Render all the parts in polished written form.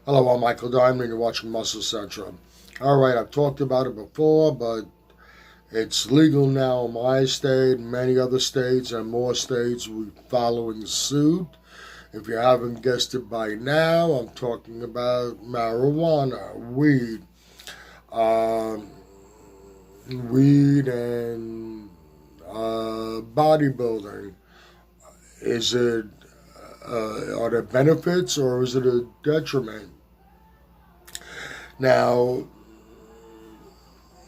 Hello, I'm Michael Diamond, and you're watching Muscle Central. Alright, I've talked about it before, but it's legal now in my state, many other states, and more states will be following suit. If you haven't guessed it by now, I'm talking about marijuana, weed. Um, Weed and bodybuilding. Is it, are there benefits or is it a detriment? Now,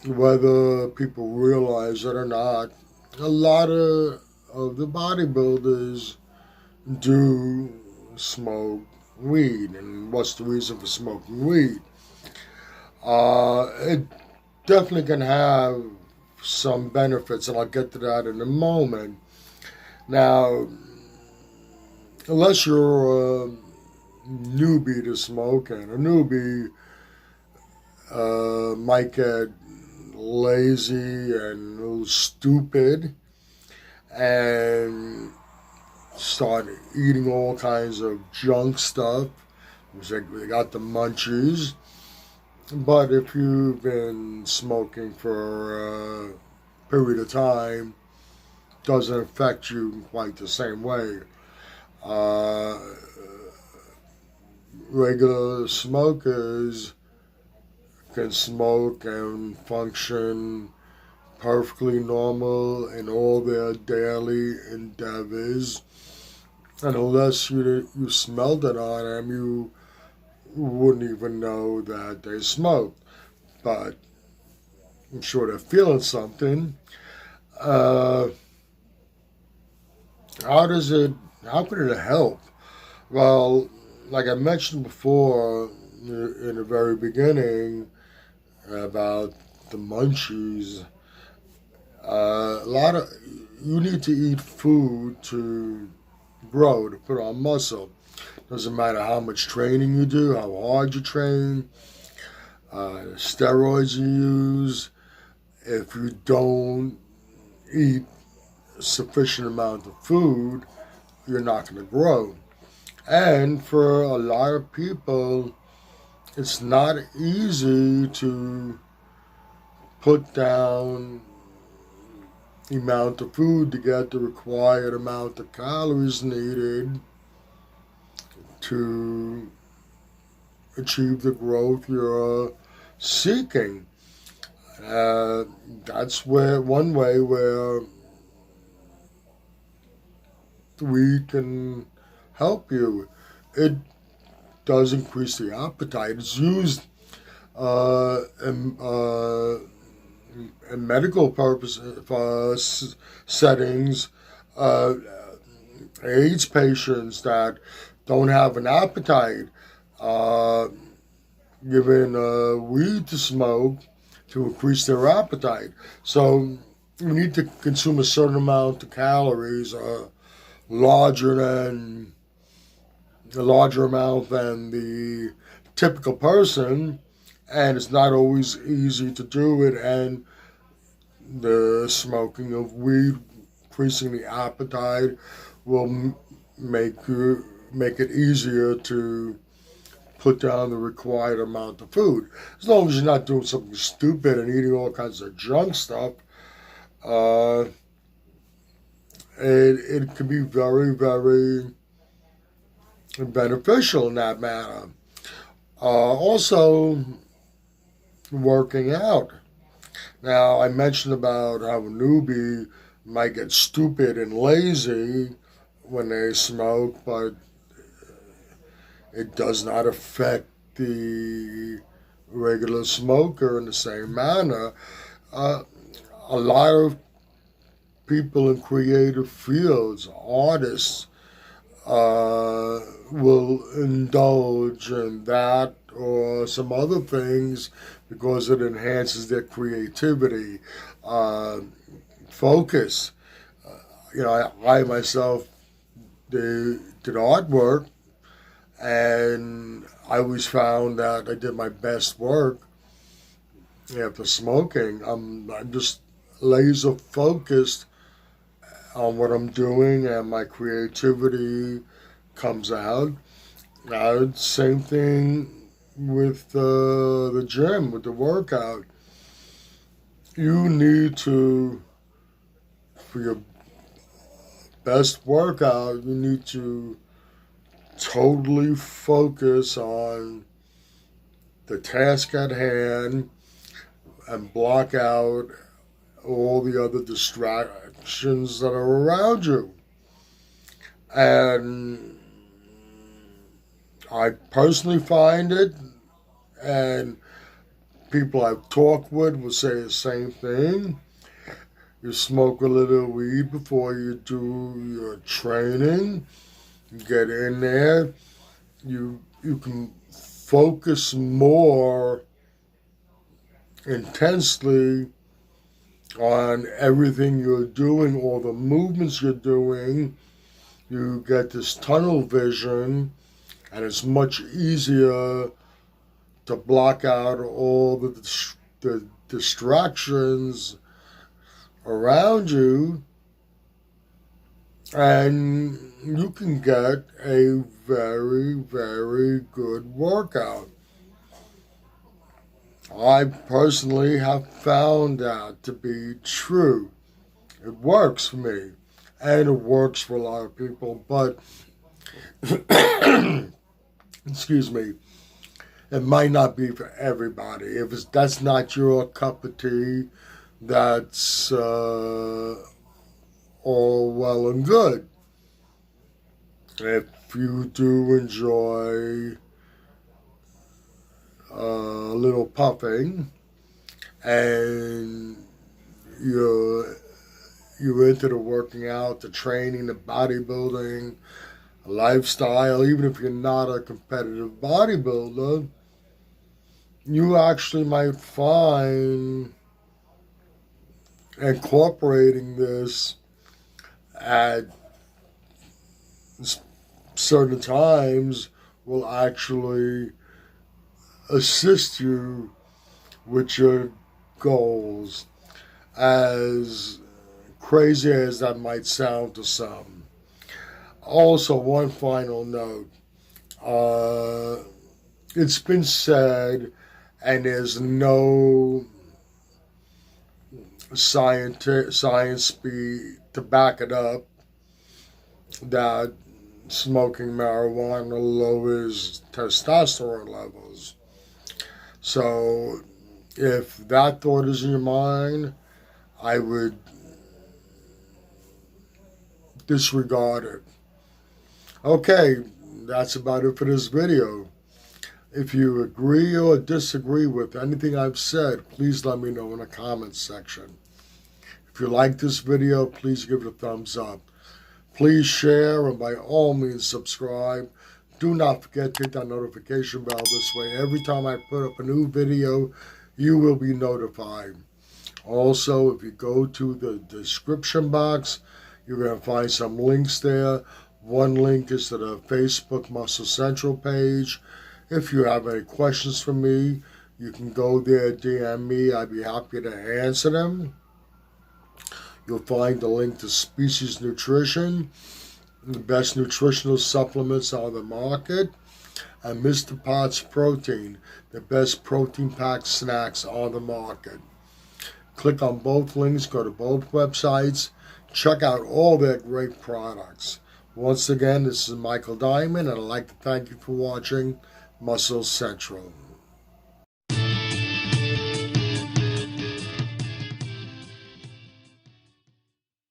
whether people realize it or not, a lot of the bodybuilders do smoke weed. And what's the reason for smoking weed? It definitely can have some benefits, and I'll get to that in a moment. Now, unless you're a newbie to smoking, a newbie might get lazy and a little stupid and start eating all kinds of junk stuff. They got the munchies. But if you've been smoking for a period of time, it doesn't affect you in quite the same way. Uh, Regular smokers can smoke and function perfectly normal in all their daily endeavors. And unless you smelled it on them, you wouldn't even know that they smoked. But I'm sure they're feeling something. Uh, how could it help? Well, like I mentioned before in the very beginning about the munchies, a lot of you need to eat food to grow, to put on muscle. Doesn't matter how much training you do, how hard you train, steroids you use. If you don't eat a sufficient amount of food, you're not going to grow. And for a lot of people, it's not easy to put down the amount of food to get the required amount of calories needed to achieve the growth you're seeking. That's where one way where we can help you. It does increase the appetite. It's used in medical settings. AIDS patients that don't have an appetite, given weed to smoke to increase their appetite. So you need to consume a certain amount of calories, larger a larger amount than the typical person, and it's not always easy to do it. And the smoking of weed, increasing the appetite, will make it easier to put down the required amount of food. As long as you're not doing something stupid and eating all kinds of junk stuff, it can be very, very beneficial in that manner. Also, working out. Now, I mentioned about how a newbie might get stupid and lazy when they smoke, but it does not affect the regular smoker in the same manner. A lot of people in creative fields, artists, will indulge in that or some other things because it enhances their creativity, focus. I myself did artwork, and I always found that I did my best work after smoking. I'm just laser focused on what I'm doing, and my creativity comes out. Same thing with the gym, with the workout. You need to, for your best workout, you need to totally focus on the task at hand and block out all the other distractions that are around you. And I personally find it, and people I've talked with will say the same thing. You smoke a little weed before you do your training. You get in there. You can focus more intensely on everything you're doing, all the movements you're doing. You get this tunnel vision, and it's much easier to block out all the distractions around you, and you can get a very, very good workout. I personally have found that to be true. It works for me, and it works for a lot of people, but excuse me, it might not be for everybody. If that's not your cup of tea, that's all well and good. If you do enjoy a little puffing and you're into the working out, the training, the bodybuilding, lifestyle, even if you're not a competitive bodybuilder, you actually might find incorporating this at certain times will actually assist you with your goals, as crazy as that might sound to some. Also, one final note. It's been said, and there's no science to back it up, that smoking marijuana lowers testosterone levels. So if that thought is in your mind, I would disregard it. Okay, that's about it for this video. If you agree or disagree with anything I've said, please let me know in the comments section. If you like this video, please give it a thumbs up. Please share, and by all means subscribe. Do not forget to hit that notification bell. This way, every time I put up a new video, you will be notified. Also, if you go to the description box, you're going to find some links there. One link is to the Facebook Muscle Central page. If you have any questions for me, you can go there, DM me. I'd be happy to answer them. You'll find the link to Species Nutrition, the best nutritional supplements on the market, and Mr. Potts Protein, the best protein-packed snacks on the market. Click on both links, go to both websites, check out all their great products. Once again, this is Michael Diamond, and I'd like to thank you for watching Muscle Central.